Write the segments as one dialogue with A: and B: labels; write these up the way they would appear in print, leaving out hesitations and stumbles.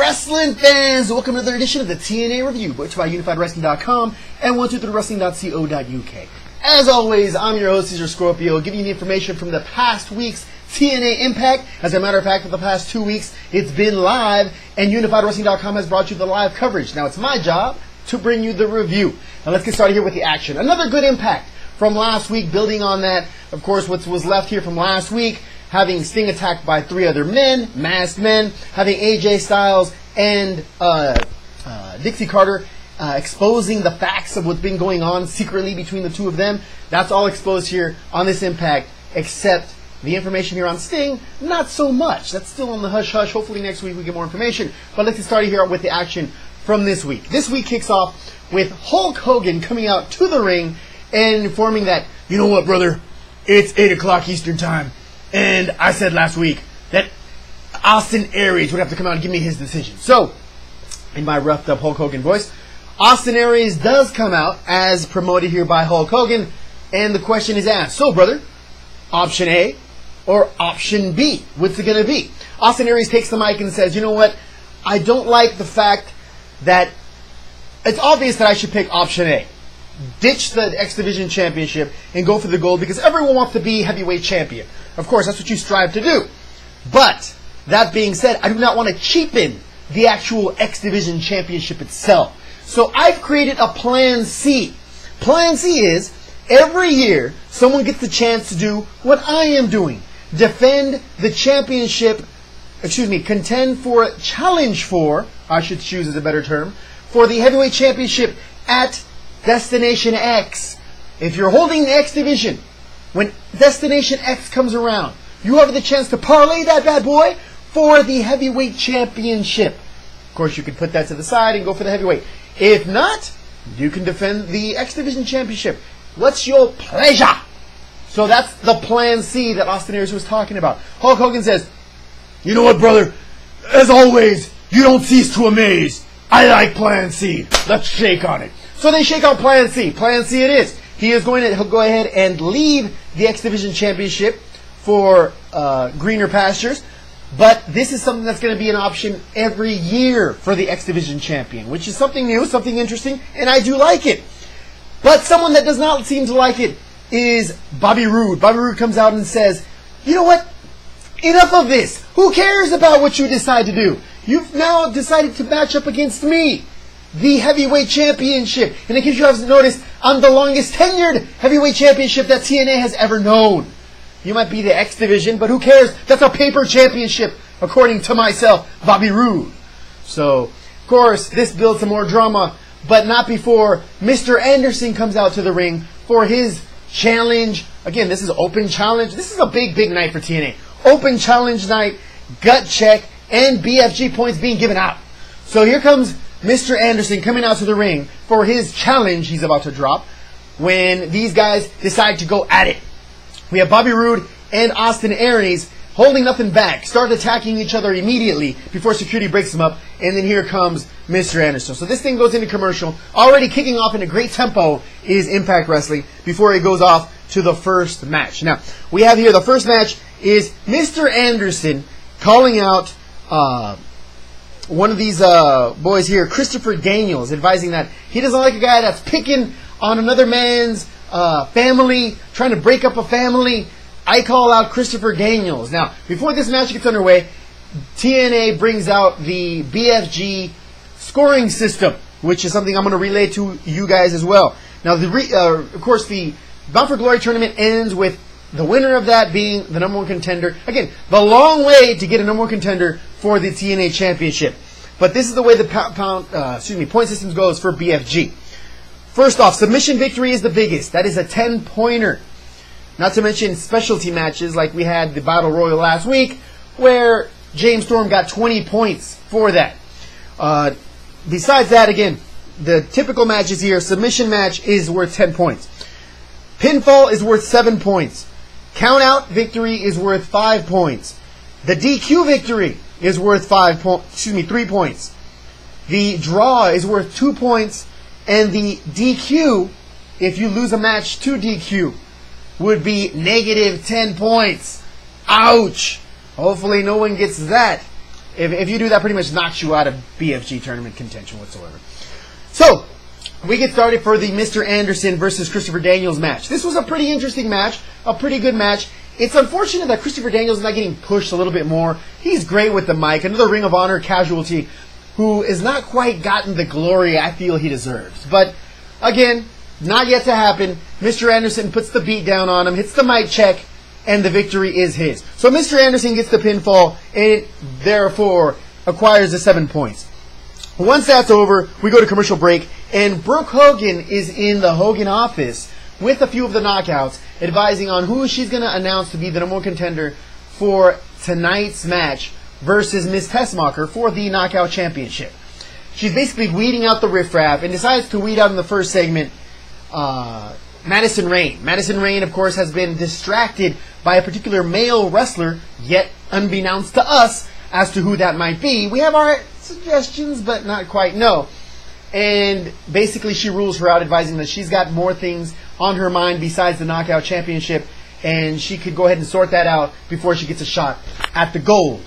A: Wrestling fans, welcome to another edition of the TNA Review, brought to you by UnifiedWrestling.com and 123wrestling.co.uk. As always, I'm your host, Cesar Scorpio, giving you the information from the past week's TNA Impact. As a matter of fact, for the past 2 weeks, it's been live, and UnifiedWrestling.com has brought you the live coverage. Now, it's my job to bring you the review. Now, let's get started here with the action. Another good Impact from last week, building on that, of course, what was left here from last week, having Sting attacked by 3 other men, masked men, having AJ Styles and Dixie Carter exposing the facts of what's been going on secretly between the two of them. That's all exposed here on this Impact, except the information here on Sting, not so much. That's still on the hush-hush. Hopefully next week we get more information. But let's get started here with the action from this week. This week kicks off with Hulk Hogan coming out to the ring and informing that, you know what, brother, it's 8 o'clock Eastern Time. And I said last week that Austin Aries would have to come out and give me his decision. So, in my roughed up Hulk Hogan voice, Austin Aries does come out as promoted here by Hulk Hogan. And the question is asked, so brother, option A or option B? What's it going to be? Austin Aries takes the mic and says, you know what? I don't like the fact that it's obvious that I should pick option A. Ditch the X Division Championship and go for the gold because everyone wants to be heavyweight champion. Of course, that's what you strive to do. But, that being said, I do not want to cheapen the actual X Division Championship itself. So I've created a Plan C. Plan C is, every year, someone gets the chance to do what I am doing. Defend the championship, contend for, challenge for, I should choose as a better term, for the heavyweight championship at Destination X. If you're holding the X Division, when Destination X comes around, you have the chance to parlay that bad boy for the heavyweight championship. Of course, you can put that to the side and go for the heavyweight. If not, you can defend the X Division championship. What's your pleasure? So that's the Plan C that Austin Aries was talking about. Hulk Hogan says, you know what, brother? As always, you don't cease to amaze. I like Plan C. Let's shake on it. So they shake out Plan C. Plan C it is. He'll go ahead and leave the X Division Championship for greener pastures. But this is something that's going to be an option every year for the X Division Champion, which is something new, something interesting, and I do like it. But someone that does not seem to like it is Bobby Roode. Bobby Roode comes out and says, you know what? Enough of this. Who cares about what you decide to do? You've now decided to match up against me, the heavyweight championship. And in case you haven't noticed, I'm the longest tenured heavyweight championship that TNA has ever known. You might be the X Division, but who cares? That's a paper championship, according to myself, Bobby Roode. So, of course, this builds some more drama, but not before Mr. Anderson comes out to the ring for his challenge. Again, this is open challenge. This is a big, big night for TNA. Open challenge night, gut check, and BFG points being given out. So here comes Mr. Anderson coming out to the ring for his challenge he's about to drop when these guys decide to go at it. We have Bobby Roode and Austin Aries holding nothing back, start attacking each other immediately before security breaks them up, and then here comes Mr. Anderson. So this thing goes into commercial. Already kicking off in a great tempo is Impact Wrestling before it goes off to the first match. Now, we have here the first match is Mr. Anderson calling out one of these boys here, Christopher Daniels, advising that he doesn't like a guy that's picking on another man's family, trying to break up a family. I call out Christopher Daniels. Now, before this match gets underway, TNA brings out the BFG scoring system, which is something I'm going to relay to you guys as well. Now, of course, the Bound for Glory tournament ends with the winner of that being the number 1 contender. Again, the long way to get a number 1 contender for the TNA Championship. But this is the way the point systems goes for BFG. First off, submission victory is the biggest. That is a 10-pointer. Not to mention specialty matches like we had the Battle Royal last week, where James Storm got 20 points for that. Besides that, again, the typical matches here, submission match is worth 10 points. Pinfall is worth 7 points. Count-out victory is worth 5 points. The DQ victory is worth 3 points. The draw is worth 2 points. And the DQ, if you lose a match to DQ, would be negative 10 points. Ouch! Hopefully no one gets that If you do, that pretty much knocks you out of BFG tournament contention whatsoever. So, we get started for the Mr. Anderson versus Christopher Daniels match. This was a pretty interesting match, a pretty good match. It's unfortunate that Christopher Daniels is not getting pushed a little bit more. He's great with the mic. Another Ring of Honor casualty who has not quite gotten the glory I feel he deserves. But, again, not yet to happen. Mr. Anderson puts the beat down on him, hits the mic check, and the victory is his. So Mr. Anderson gets the pinfall, and therefore acquires the 7 points. Once that's over, we go to commercial break, and Brooke Hogan is in the Hogan office with a few of the knockouts, advising on who she's going to announce to be the number one contender for tonight's match versus Miss Tessmacher for the Knockout Championship. She's basically weeding out the riffraff and decides to weed out in the first segment Madison Rayne. Madison Rayne, of course, has been distracted by a particular male wrestler, yet unbeknownst to us as to who that might be. We have our suggestions, but not quite know. And basically she rules her out, advising that she's got more things on her mind besides the Knockout Championship, and she could go ahead and sort that out before she gets a shot at the gold.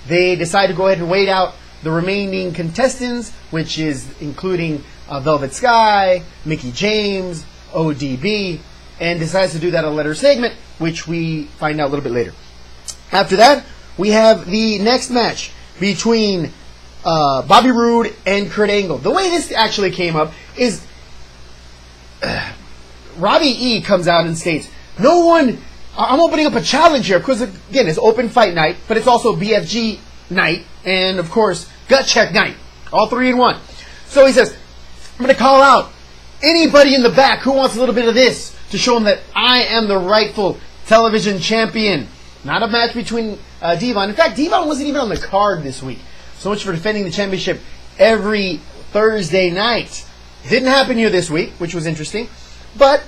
A: They decide to go ahead and wait out the remaining contestants, which is including Velvet Sky, Mickey James, ODB, and decides to do that on a later segment, which we find out a little bit later. After that, we have the next match between Bobby Roode and Kurt Angle. The way this actually came up is Robbie E comes out and states, no one, I'm opening up a challenge here, because again, it's open fight night, but it's also BFG night, and of course, Gut Check night, all three in one. So he says, I'm going to call out anybody in the back who wants a little bit of this to show them that I am the rightful television champion. Not a match between Devon. In fact, Devon wasn't even on the card this week. So much for defending the championship every Thursday night. Didn't happen here this week, which was interesting. But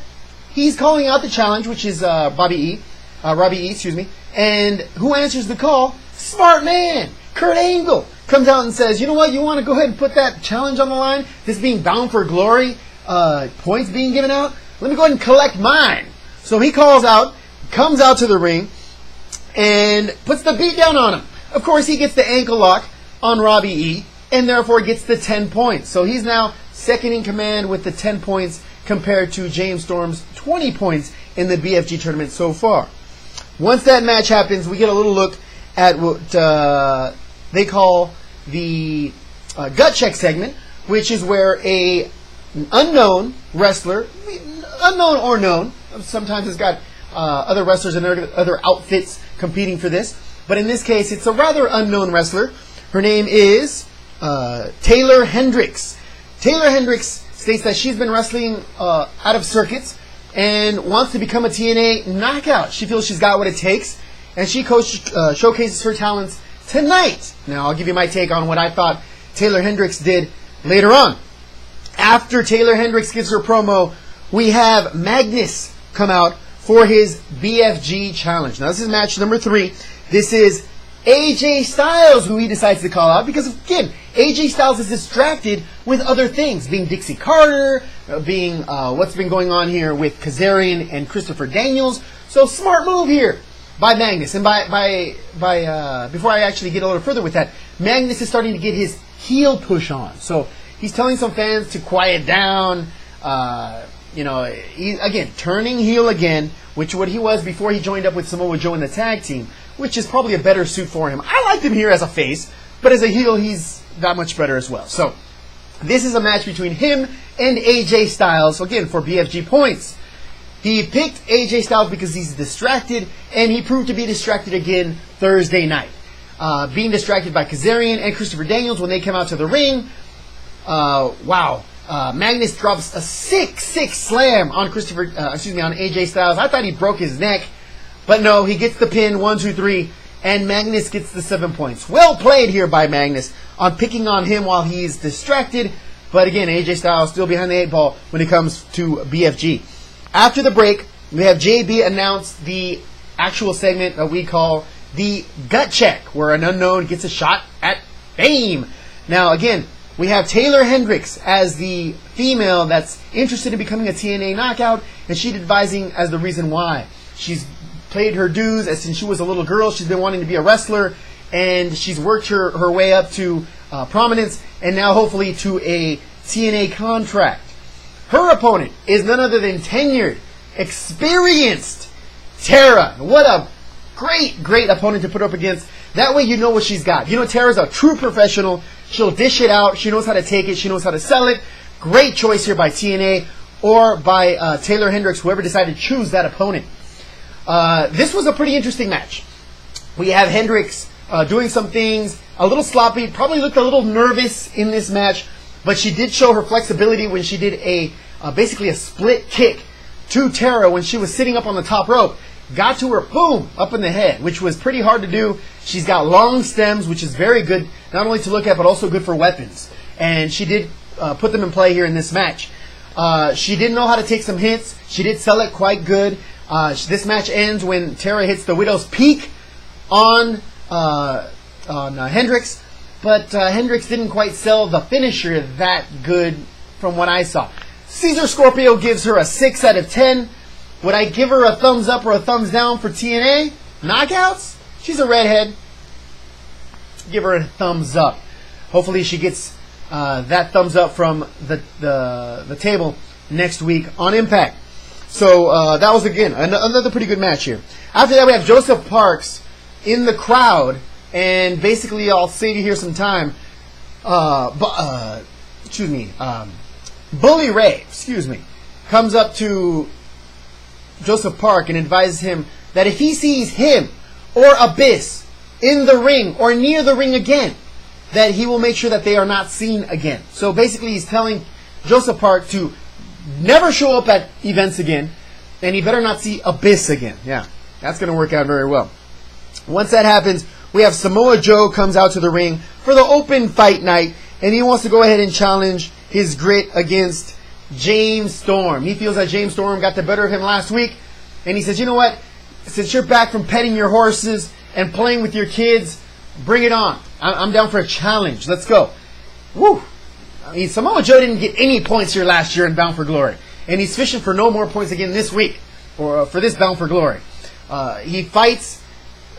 A: he's calling out the challenge, which is Robbie E. And who answers the call? Smart man, Kurt Angle, comes out and says, you know what, you want to go ahead and put that challenge on the line? This being bound for glory, points being given out? Let me go ahead and collect mine. So he comes out to the ring, and puts the beat down on him. Of course, he gets the ankle lock on Robbie E, and therefore gets the 10 points. So he's now second in command with the 10 points compared to James Storm's 20 points in the BFG tournament so far. Once that match happens, we get a little look at what they call the Gut Check segment, which is where an unknown wrestler, unknown or known, sometimes it's got other wrestlers and other outfits competing for this, but in this case, it's a rather unknown wrestler. Her name is Taylor Hendricks. Taylor Hendricks states that she's been wrestling out of circuits and wants to become a TNA knockout. She feels she's got what it takes, and she showcases her talents tonight. Now, I'll give you my take on what I thought Taylor Hendricks did later on. After Taylor Hendricks gives her promo, we have Magnus come out for his BFG challenge. Now, this is match number 3. This is AJ Styles, who he decides to call out because, again, AJ Styles is distracted with other things, being Dixie Carter, being what's been going on here with Kazarian and Christopher Daniels. So, smart move here by Magnus. And before I actually get a little further with that, Magnus is starting to get his heel push on. So, he's telling some fans to quiet down. He's, again, turning heel again, which what he was before he joined up with Samoa Joe in the tag team, which is probably a better suit for him. I liked him here as a face, but as a heel, he's that much better as well. So, this is a match between him and AJ Styles, again, for BFG points. He picked AJ Styles because he's distracted, and he proved to be distracted again Thursday night. Being distracted by Kazarian and Christopher Daniels when they came out to the ring. Magnus drops a 6-6 slam on on AJ Styles. I thought he broke his neck, but no, he gets the pin, 1, 2, 3, and Magnus gets the 7 points. Well played here by Magnus on picking on him while he's distracted, but again, AJ Styles still behind the 8 ball when it comes to BFG. After the break, we have JB announce the actual segment that we call the Gut Check, where an unknown gets a shot at fame. Now, again, we have Taylor Hendricks as the female that's interested in becoming a TNA knockout, and she's advising as the reason why. She's played her dues as since she was a little girl. She's been wanting to be a wrestler, and she's worked her way up to prominence, and now hopefully to a TNA contract. Her opponent is none other than tenured, experienced Tara. What a great opponent to put up against. That way you know what she's got. You know Tara's a true professional. She'll dish it out. She knows how to take it. She knows how to sell it. Great choice here by TNA or by Taylor Hendricks, whoever decided to choose that opponent. This was a pretty interesting match. We have Hendricks doing some things, a little sloppy, probably looked a little nervous in this match, but she did show her flexibility when she did basically a split kick to Tara when she was sitting up on the top rope. Got to her, boom, up in the head, which was pretty hard to do. She's got long stems, which is very good, not only to look at, but also good for weapons. And she did put them in play here in this match. She did know how to take some hits. She did sell it quite good. This match ends when Tara hits the Widow's Peak on Hendricks, but Hendricks didn't quite sell the finisher that good from what I saw. Caesar Scorpio gives her a 6 out of 10. Would I give her a thumbs up or a thumbs down for TNA? Knockouts? She's a redhead. Give her a thumbs up. Hopefully she gets that thumbs up from the table next week on Impact. So that was, again, another pretty good match here. After that, we have Joseph Parks in the crowd, and basically I'll save you here some time. Bully Ray, comes up to Joseph Park and advises him that if he sees him or Abyss in the ring or near the ring again, that he will make sure that they are not seen again. So basically he's telling Joseph Park to never show up at events again, and he better not see Abyss again. Yeah, that's going to work out very well. Once that happens, we have Samoa Joe comes out to the ring for the open fight night, and he wants to go ahead and challenge his grit against James Storm. He feels that James Storm got the better of him last week, and he says, you know what, since you're back from petting your horses and playing with your kids, bring it on. I'm down for a challenge. Let's go. Woo! I mean, Samoa Joe didn't get any points here last year in Bound for Glory, and he's fishing for no more points again this week, or for this Bound for Glory. He fights.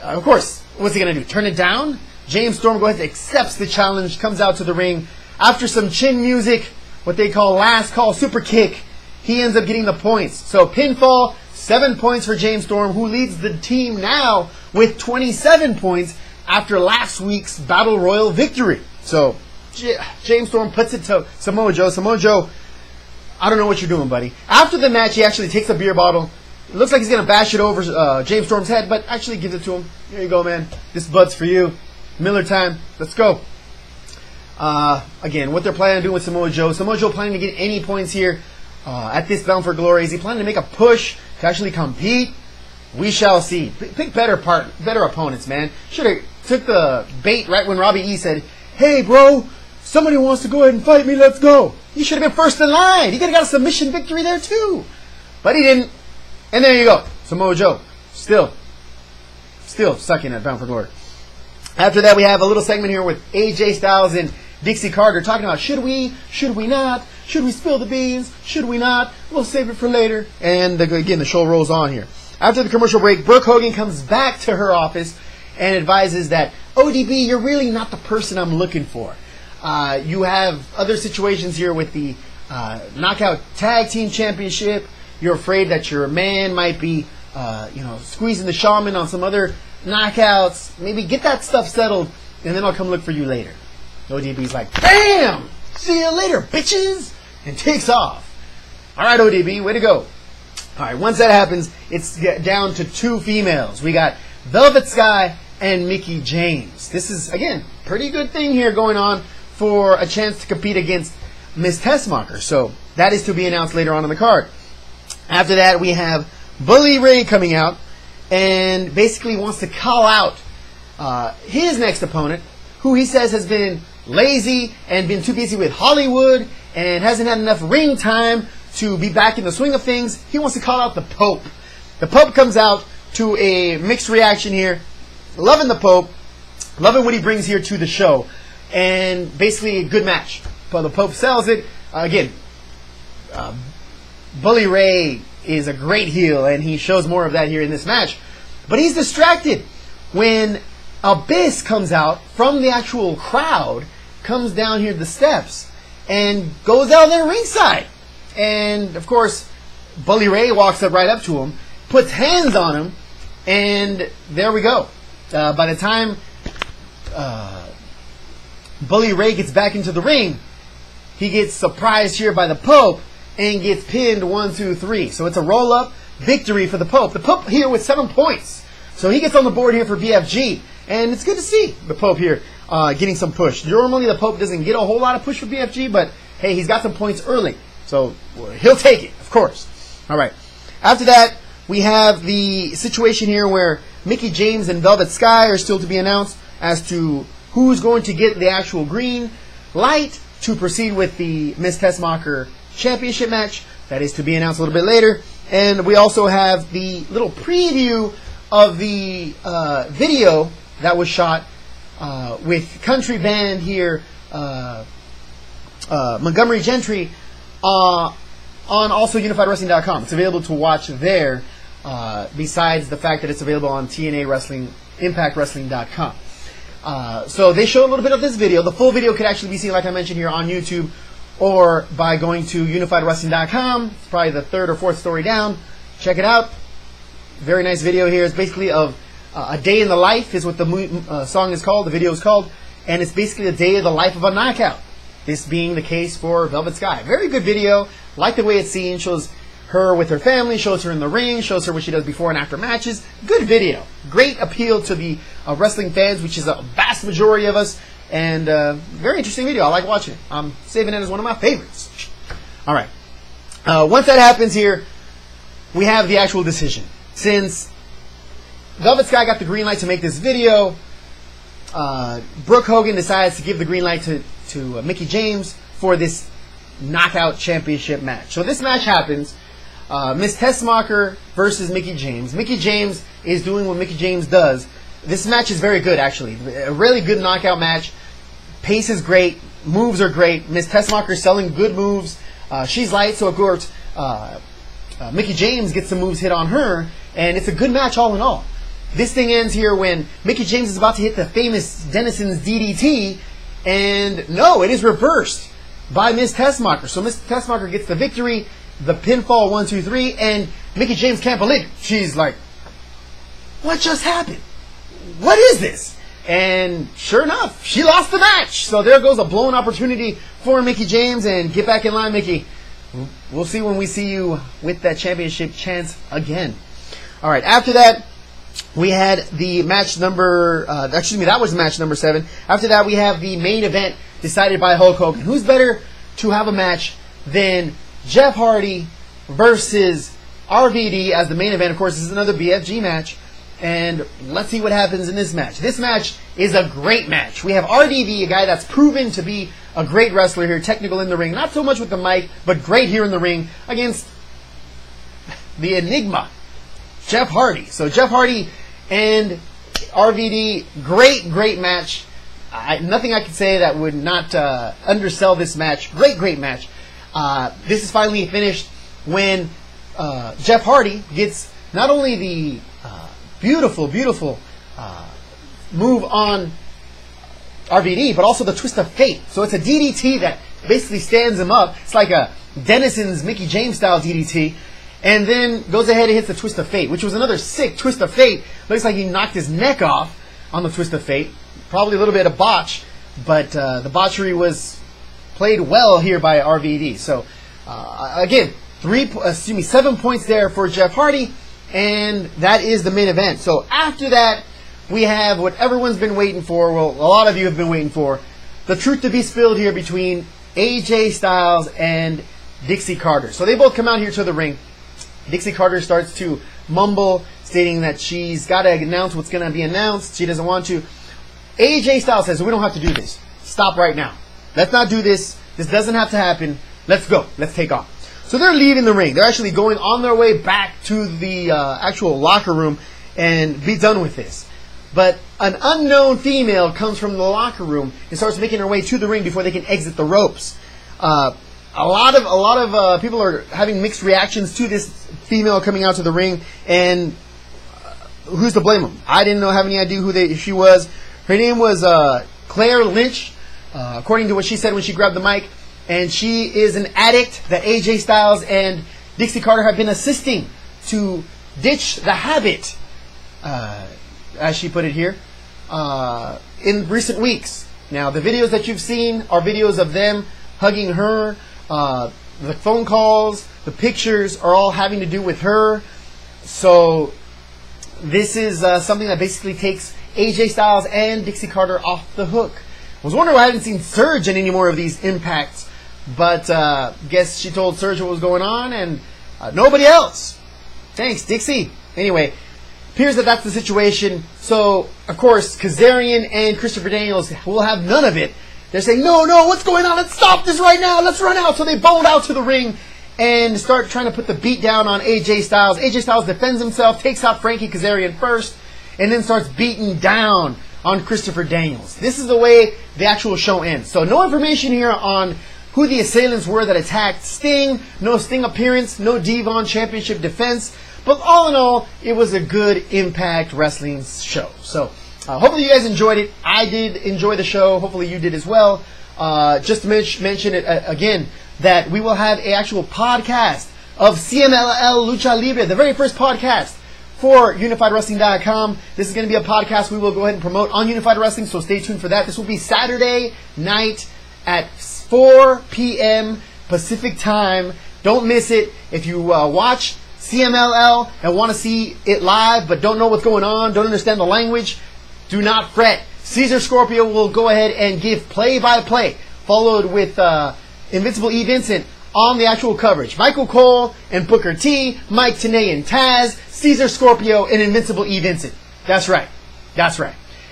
A: Of course, what's he going to do? Turn it down? James Storm goes ahead and accepts the challenge, comes out to the ring. After some chin music, what they call last call super kick, he ends up getting the points. So pinfall, 7 points for James Storm, who leads the team now with 27 points after last week's Battle Royal victory. So James Storm puts it to Samoa Joe. Samoa Joe, I don't know what you're doing, buddy. After the match, he actually takes a beer bottle. It looks like he's going to bash it over James Storm's head, but actually gives it to him. Here you go, man. This bud's for you. Miller time. Let's go. Again, what they're planning on doing with Samoa Joe. Samoa Joe planning to get any points here at this Bound for Glory. Is he planning to make a push to actually compete? We shall see. Pick better opponents, man. Should have took the bait right when Robbie E said, hey, bro, somebody wants to go ahead and fight me. Let's go. He should have been first in line. He could have got a submission victory there, too. But he didn't. And there you go. Samoa Joe. Still sucking at Bound for Glory. After that, we have a little segment here with AJ Styles and Dixie Carter talking about should we not? Should we spill the beans? Should we not? We'll save it for later. And again, the show rolls on here. After the commercial break, Brooke Hogan comes back to her office and advises that, ODB, you're really not the person I'm looking for. You have other situations here with the Knockout Tag Team Championship. You're afraid that your man might be, squeezing the shaman on some other knockouts. Maybe get that stuff settled, and then I'll come look for you later. ODB's like, bam! See you later, bitches! And takes off. All right, ODB, way to go. All right, once that happens, it's down to 2 females. We got Velvet Sky and Mickie James. This is, again, pretty good thing here going on for a chance to compete against Miss Tessmacher. So that is to be announced later on in the card. After that, we have Bully Ray coming out and basically wants to call out his next opponent, who he says has been lazy and been too busy with Hollywood and hasn't had enough ring time to be back in the swing of things. He wants to call out the Pope. The Pope comes out to a mixed reaction here. Loving the Pope. Loving what he brings here to the show. And basically a good match. But the Pope sells it. Again, Bully Ray is a great heel, and he shows more of that here in this match. But he's distracted when Abyss comes out from the actual crowd, comes down here the steps, and goes down there ringside. And, of course, Bully Ray walks up right up to him, puts hands on him, and there we go. By the time Bully Ray gets back into the ring, he gets surprised here by the Pope and gets pinned 1, 2, 3. So it's a roll-up victory for the Pope. The Pope here with 7 points. So he gets on the board here for BFG. And it's good to see the Pope here getting some push. Normally the Pope doesn't get a whole lot of push for BFG, but hey, he's got some points early. So he'll take it, of course. All right. After that, we have the situation here where Mickie James and Velvet Sky are still to be announced as to who's going to get the actual green light to proceed with the Miss Tessmacher Championship match. That is to be announced a little bit later. And we also have the little preview of the video that was shot with country band here, Montgomery Gentry, on also UnifiedWrestling.com. It's available to watch there, besides the fact that it's available on TNA Wrestling, IMPACTWrestling.com. So they show a little bit of this video. The full video could actually be seen, like I mentioned here, on YouTube or by going to UnifiedWrestling.com. It's probably the 3rd or 4th story down. Check it out. Very nice video here. It's basically of a day in the life is what the song is called, the video is called, and it's basically a day of the life of a knockout. This being the case for Velvet Sky. Very good video. Like the way it's seen. Shows her with her family, shows her in the ring, shows her what she does before and after matches. Good video. Great appeal to the wrestling fans, which is a vast majority of us, and very interesting video. I like watching it. I'm saving it as one of my favorites. All right. Once that happens here, we have the actual decision. Since Velvet Sky got the green light to make this video, Brooke Hogan decides to give the green light to Mickie James for this knockout championship match. So this match happens. Miss Tessmacher versus Mickie James. Mickie James is doing what Mickie James does. This match is very good, actually. A really good knockout match. Pace is great. Moves are great. Miss Tessmacher is selling good moves. She's light, so of course Mickie James gets some moves hit on her, and it's a good match all in all. This thing ends here when Mickie James is about to hit the famous Dennison's DDT, and no, it is reversed by Miss Tessmacher. So Miss Tessmacher gets the victory, the pinfall 1, 2, 3, and Mickie James can't believe it. She's like, what just happened? What is this? And sure enough, she lost the match. So there goes a blown opportunity for Mickie James, and get back in line, Mickie. We'll see when we see you with that championship chance again. All right, after that, we had the match number, that was match number 7. After that, we have the main event decided by Hulk Hogan. Who's better to have a match than Jeff Hardy versus RVD as the main event? Of course, this is another BFG match. And let's see what happens in this match. This match is a great match. We have RVD, a guy that's proven to be a great wrestler here, technical in the ring. Not so much with the mic, but great here in the ring against the Enigma, Jeff Hardy. So Jeff Hardy and RVD, great match. Nothing I can say that would not undersell this match. Great match. This is finally finished when Jeff Hardy gets not only the beautiful move on RVD, but also the twist of fate. So it's a DDT that basically stands him up. It's like a Dennison's Mickie James style DDT. And then goes ahead and hits the twist of fate, which was another sick twist of fate. Looks like he knocked his neck off on the twist of fate. Probably a little bit of botch, but the botchery was played well here by RVD. So again, 7 points there for Jeff Hardy, and that is the main event. So after that, we have what everyone's been waiting for. Well, a lot of you have been waiting for. The truth to be spilled here between AJ Styles and Dixie Carter. So they both come out here to the ring. Dixie Carter starts to mumble, stating that she's got to announce what's going to be announced. She doesn't want to. AJ Styles says, we don't have to do this. Stop right now. Let's not do this. This doesn't have to happen. Let's go. Let's take off. So they're leaving the ring. They're actually going on their way back to the actual locker room and be done with this. But an unknown female comes from the locker room and starts making her way to the ring before they can exit the ropes. A lot of people are having mixed reactions to this female coming out to the ring, and who's to blame them? I didn't have any idea who she was. Her name was Claire Lynch, according to what she said when she grabbed the mic. And she is an addict that AJ Styles and Dixie Carter have been assisting to ditch the habit, as she put it here, in recent weeks. Now, the videos that you've seen are videos of them hugging her. The phone calls, the pictures are all having to do with her. So this is something that basically takes AJ Styles and Dixie Carter off the hook. I was wondering why I hadn't seen Surge in any more of these impacts. But guess she told Surge what was going on, and nobody else. Thanks, Dixie. Anyway, appears that that's the situation. So, of course, Kazarian and Christopher Daniels will have none of it. They're saying, no, what's going on? Let's stop this right now. Let's run out. So they bolt out to the ring and start trying to put the beat down on AJ Styles. AJ Styles defends himself, takes out Frankie Kazarian first, and then starts beating down on Christopher Daniels. This is the way the actual show ends. So no information here on who the assailants were that attacked Sting. No Sting appearance, no Devon Championship defense. But all in all, it was a good Impact Wrestling show. So hopefully you guys enjoyed it. I did enjoy the show. Hopefully you did as well. Just to mention it again, that we will have an actual podcast of CMLL Lucha Libre, the very first podcast for UnifiedWrestling.com. This is going to be a podcast we will go ahead and promote on Unified Wrestling, so stay tuned for that. This will be Saturday night at 4 p.m. Pacific time. Don't miss it. If you watch CMLL and want to see it live but don't know what's going on, don't understand the language, do not fret. Caesar Scorpio will go ahead and give play-by-play, followed with Invincible E. Vincent on the actual coverage. Michael Cole and Booker T, Mike Tenay and Taz, Caesar Scorpio, and Invincible E. Vincent. That's right.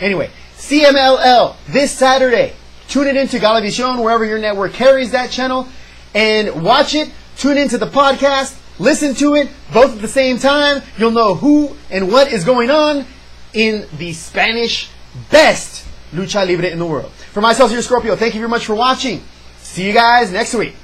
A: Anyway, CMLL this Saturday. Tune it into Galavisión, wherever your network carries that channel, and watch it. Tune into the podcast. Listen to it, both at the same time. You'll know who and what is going on in the Spanish best lucha libre in the world. For myself, Caesar Scorpio, thank you very much for watching. See you guys next week.